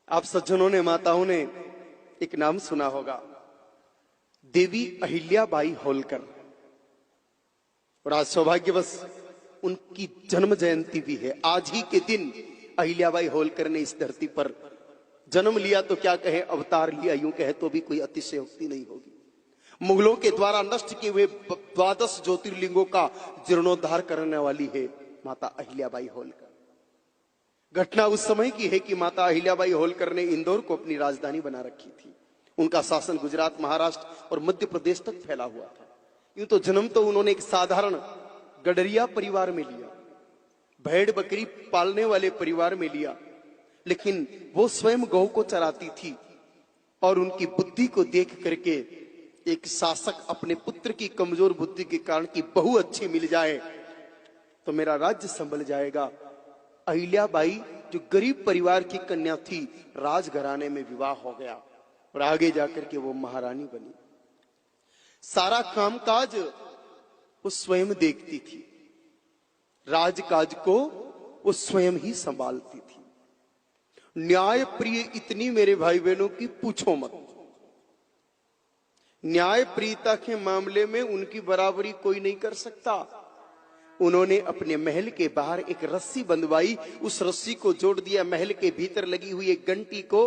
आप सज्जनों ने, माताओं ने एक नाम सुना होगा, देवी अहिल्याबाई होलकर। और आज सौभाग्यवश उनकी जन्म जयंती भी है। आज ही के दिन अहिल्याबाई होलकर ने इस धरती पर जन्म लिया, तो क्या कहे अवतार लिया, यूं कहे तो भी कोई अतिशयोक्ति नहीं होगी। मुगलों के द्वारा नष्ट किए हुए 12 ज्योतिर्लिंगों का जीर्णोद्धार करने वाली है माता अहिल्याबाई होलकर। घटना उस समय की है कि माता अहिल्याबाई होलकर ने इंदौर को अपनी राजधानी बना रखी थी। उनका शासन गुजरात, महाराष्ट्र और मध्य प्रदेश तक फैला हुआ था। यूं तो जन्म तो उन्होंने एक साधारण गडरिया परिवार में लिया, भेड़ बकरी पालने वाले परिवार में लिया, लेकिन वो स्वयं गौ को चराती थी और उनकी बुद्धि को देख करके एक शासक अपने पुत्र की कमजोर बुद्धि के कारण की बहू अच्छी मिल जाए तो मेरा राज्य संभल जाएगा। अहिल्याबाई जो गरीब परिवार की कन्या थी, राजघराने में विवाह हो गया और आगे जाकर के वो महारानी बनी। सारा कामकाज वो स्वयं देखती थी, राजकाज को वो स्वयं ही संभालती थी। न्याय प्रिय इतनी मेरे भाई बहनों की पूछो मत। न्याय प्रियता के मामले में उनकी बराबरी कोई नहीं कर सकता। उन्होंने अपने महल के बाहर एक रस्सी बंधवाई, उस रस्सी को जोड़ दिया महल के भीतर लगी हुई एक घंटी को,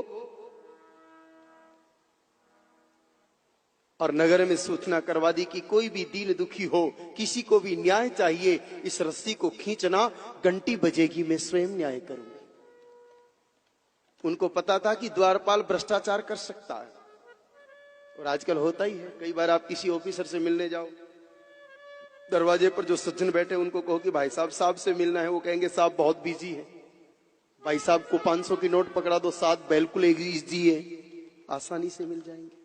और नगर में सूचना करवा दी कि कोई भी दीन दुखी हो, किसी को भी न्याय चाहिए, इस रस्सी को खींचना, घंटी बजेगी, मैं स्वयं न्याय करूंगी। उनको पता था कि द्वारपाल भ्रष्टाचार कर सकता है, और आजकल होता ही है। कई बार आप किसी ऑफिसर से मिलने जाओ, दरवाजे पर जो सज्जन बैठे उनको कहो कि भाई साहब से मिलना है, वो कहेंगे साहब बहुत बिजी है। भाई साहब को 500 की नोट पकड़ा दो, साथ बिल्कुल इजी है, आसानी से मिल जाएंगे।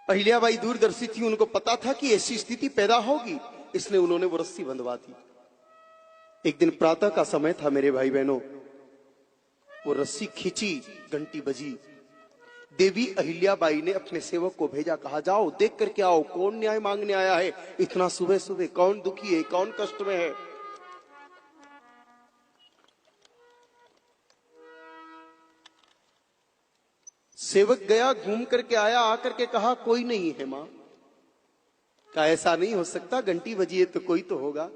अहिल्याबाई दूरदर्शी थी, उनको पता था कि ऐसी स्थिति पैदा होगी, इसलिए उन्होंने वो रस्सी बंधवा दी। एक दिन प्रातः का समय था मेरे भाई बहनों, वो रस्सी खींची, घंटी बजी। देवी अहिल्याबाई ने अपने सेवक को भेजा, कहा जाओ देख करके आओ कौन न्याय मांगने आया है इतना सुबह सुबह, कौन दुखी है, कौन कष्ट में है। सेवक गया, घूम करके आया, आकर के कहा कोई नहीं है मां। कहा ऐसा नहीं हो सकता, घंटी बजी है तो कोई तो होगा।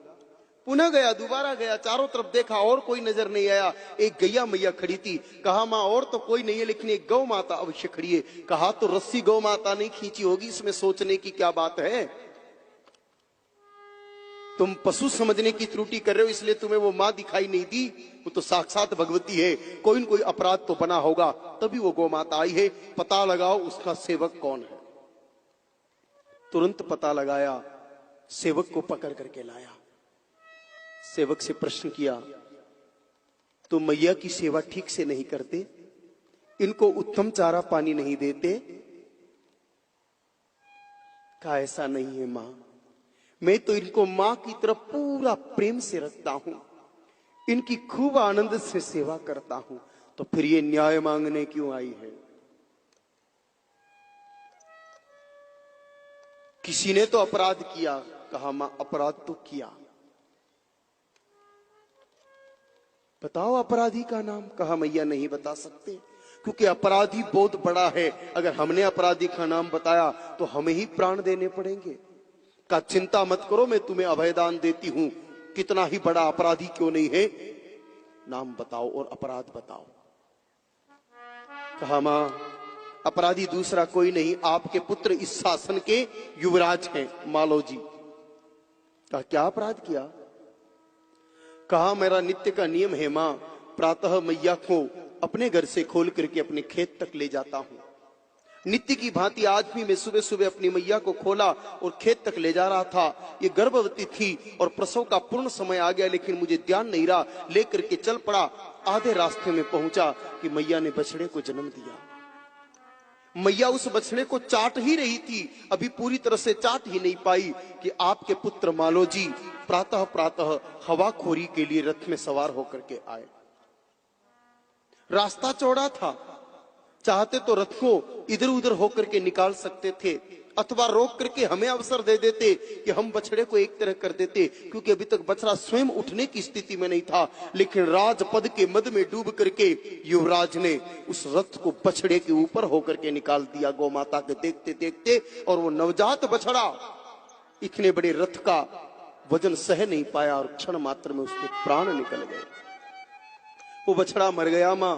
पुनः गया, दोबारा गया, चारों तरफ देखा और कोई नजर नहीं आया। एक गैया मैया खड़ी थी, कहा मां और तो कोई नहीं है, लेकिन एक गौ माता अवश्य खड़ी है। कहा तो रस्सी गौ माता नहीं खींची होगी, इसमें सोचने की क्या बात है। तुम पशु समझने की त्रुटि कर रहे हो, इसलिए तुम्हें वो मां दिखाई नहीं दी, वो तो साक्षात भगवती है। कोई न कोई अपराध तो बना होगा, तभी वो गौ माता आई है। पता लगाओ उसका सेवक कौन है। तुरंत पता लगाया, सेवक को पकड़ करके लाया। सेवक से प्रश्न किया, तो मैया की सेवा ठीक से नहीं करते, इनको उत्तम चारा पानी नहीं देते। कहा ऐसा नहीं है मां, मैं तो इनको मां की तरफ पूरा प्रेम से रखता हूं, इनकी खूब आनंद से सेवा करता हूं, तो फिर ये न्याय मांगने क्यों आई है। किसी ने तो अपराध किया। कहा मां अपराध तो किया, बताओ अपराधी का नाम। कहा मैया नहीं बता सकते, क्योंकि अपराधी बहुत बड़ा है, अगर हमने अपराधी का नाम बताया तो हमें ही प्राण देने पड़ेंगे। कहा चिंता मत करो, मैं तुम्हें अभयदान देती हूं, कितना ही बड़ा अपराधी क्यों नहीं है, नाम बताओ और अपराध बताओ। कहा मां अपराधी दूसरा कोई नहीं, आपके पुत्र इस शासन के युवराज हैं, मालोजी। कहा क्या अपराध किया। कहा मेरा नित्य का नियम है मां, प्रातः मैया को अपने घर से खोल करके अपने खेत तक ले जाता हूं। नित्य की भांति आज भी मैं सुबह सुबह अपनी मैया को खोला और खेत तक ले जा रहा था। ये गर्भवती थी और प्रसव का पूर्ण समय आ गया, लेकिन मुझे ध्यान नहीं रहा, लेकर के चल पड़ा। आधे रास्ते में पहुंचा कि मैया ने बछड़े को जन्म दिया। मैया उस बछड़े को चाट ही रही थी, अभी पूरी तरह से चाट ही नहीं पाई कि आपके पुत्र मालोजी प्रातः प्रातः हवाखोरी के लिए रथ में सवार होकर के आए। रास्ता चौड़ा था, चाहते तो रथ को इधर उधर होकर के निकाल सकते थे, अथवा रोक करके हमें अवसर दे देते कि हम बछड़े को एक तरह कर देते, क्योंकि अभी तक बछड़ा स्वयं उठने की स्थिति में नहीं था। लेकिन राजपद के मद में डूब करके युवराज ने उस रथ को बछड़े के ऊपर होकर के निकाल दिया गौ माता के देखते देखते। और वो नवजात बछड़ा इतने बड़े रथ का वजन सह नहीं पाया और क्षण मात्र में उसके प्राण निकल गए। वो बछड़ा मर गया। मां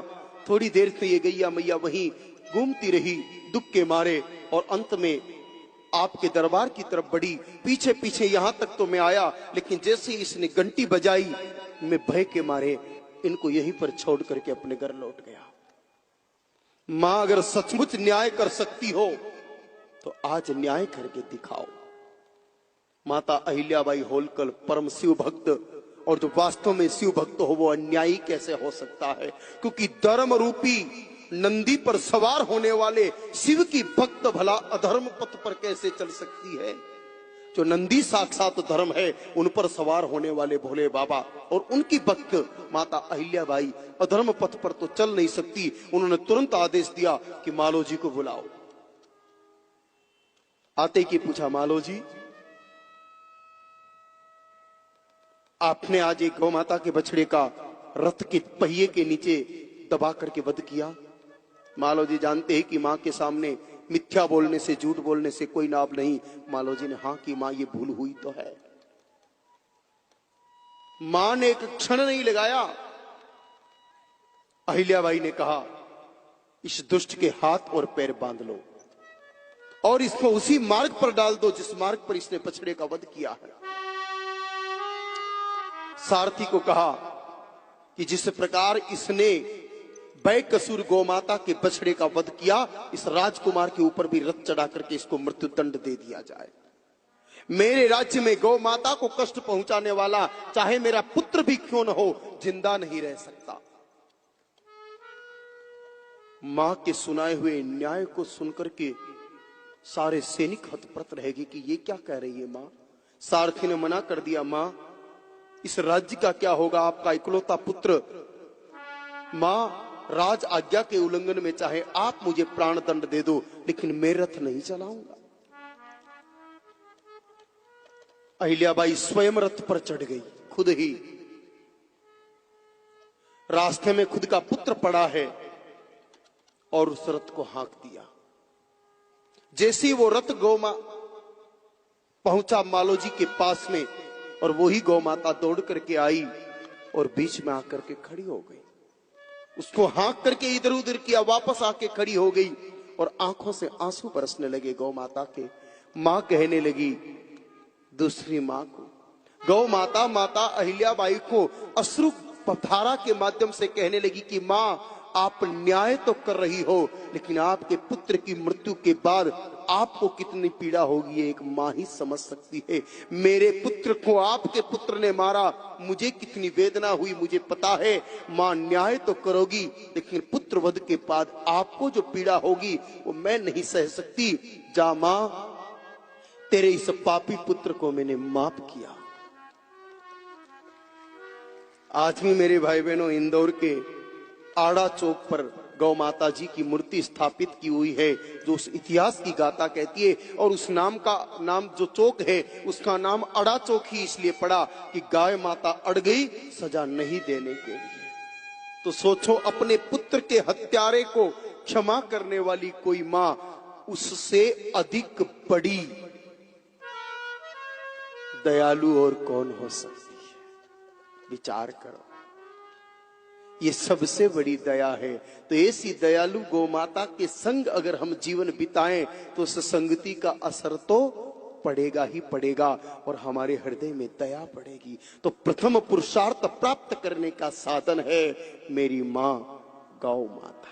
थोड़ी देर से ये गैया मैया वहीं घूमती रही दुख के मारे, और अंत में आपके दरबार की तरफ बढ़ी। पीछे पीछे यहां तक तो मैं आया, लेकिन जैसे ही इसने घंटी बजाई, मैं भय के मारे इनको यहीं पर छोड़ करके अपने घर लौट गया। मां अगर सचमुच न्याय कर सकती हो तो आज न्याय करके दिखाओ। माता अहिल्याबाई होलकर परम शिव भक्त, और जो वास्तव में शिव भक्त हो वो अन्यायी कैसे हो सकता है? क्योंकि धर्म रूपी नंदी पर सवार होने वाले शिव की भक्त भला अधर्म पथ पर कैसे चल सकती है? जो नंदी साक्षात धर्म है, उन पर सवार होने वाले भोले बाबा और उनकी भक्त माता अहिल्याबाई अधर्म पथ पर तो चल नहीं सकती। उन्होंने तुरंत आदेश दिया कि मालो जी को बुलाओ। आते की पूछा, मालो जी आपने आज एक गौ माता के बछड़े का रथ के पहिए के नीचे दबा करके वध किया। मालो जी जानते हैं कि मां के सामने मिथ्या बोलने से, झूठ बोलने से कोई लाभ नहीं। मालो जी ने हाँ की मां ये भूल हुई तो है। मां ने एक क्षण नहीं लगाया। अहिल्याबाई ने कहा, इस दुष्ट के हाथ और पैर बांध लो और इसको उसी मार्ग पर डाल दो जिस मार्ग पर इसने बछड़े का वध किया है। सारथी को कहा कि जिस प्रकार इसने बेकसूर गौमाता के बछड़े का वध किया, इस राजकुमार के ऊपर भी रथ चढ़ा करके इसको मृत्यु दंड दे दिया जाए। मेरे राज्य में गौ माता को कष्ट पहुंचाने वाला चाहे मेरा पुत्र भी क्यों न हो, जिंदा नहीं रह सकता। मां के सुनाए हुए न्याय को सुनकर के सारे सैनिक हतप्रत रहेगी कि ये क्या कह रही है मां। सारथी ने मना कर दिया, मां इस राज्य का क्या होगा, आपका इकलौता पुत्र। मां राज आज्ञा के उल्लंघन में चाहे आप मुझे प्राण दंड दे दो, लेकिन मैं रथ नहीं चलाऊंगा। अहिल्याबाई स्वयं रथ पर चढ़ गई, खुद ही। रास्ते में खुद का पुत्र पड़ा है और उस रथ को हाँक दिया। जैसे ही वो रथ गौमा पहुंचा मालो जी के पास में, और वही गौ माता दौड़ करके आई और बीच में आकर के खड़ी हो गई। उसको हाँक करके इधर उधर किया, वापस आके खड़ी हो गई और आंखों से आंसू बरसने लगे गौ माता के। मां कहने लगी दूसरी मां को, गौ माता माता अहिल्याबाई को अश्रु धारा के माध्यम से कहने लगी कि मां आप न्याय तो कर रही हो, लेकिन आपके पुत्र की मृत्यु के बाद आपको कितनी पीड़ा होगी एक मां ही समझ सकती है। मेरे पुत्र को आपके पुत्र ने मारा, मुझे कितनी वेदना हुई मुझे पता है। मां न्याय तो करोगी, लेकिन पुत्र वध के बाद आपको जो पीड़ा होगी वो मैं नहीं सह सकती। जा मां, तेरे इस पापी पुत्र को मैंने माफ किया। आज भी मेरे भाई बहनों, इंदौर के आड़ा चौक पर गौ माता जी की मूर्ति स्थापित की हुई है, जो उस इतिहास की गाथा कहती है। और उस नाम जो चौक है, उसका नाम अड़ा चौक ही इसलिए पड़ा कि गाय माता अड़ गई सजा नहीं देने के लिए। तो सोचो, अपने पुत्र के हत्यारे को क्षमा करने वाली कोई मां उससे अधिक बड़ी दयालु और कौन हो सकती है? विचार करो, ये सबसे बड़ी दया है। तो ऐसी दयालु गौ माता के संग अगर हम जीवन बिताएं तो उस संगति का असर तो पड़ेगा ही पड़ेगा और हमारे हृदय में दया पड़ेगी। तो प्रथम पुरुषार्थ प्राप्त करने का साधन है मेरी मां गौ माता।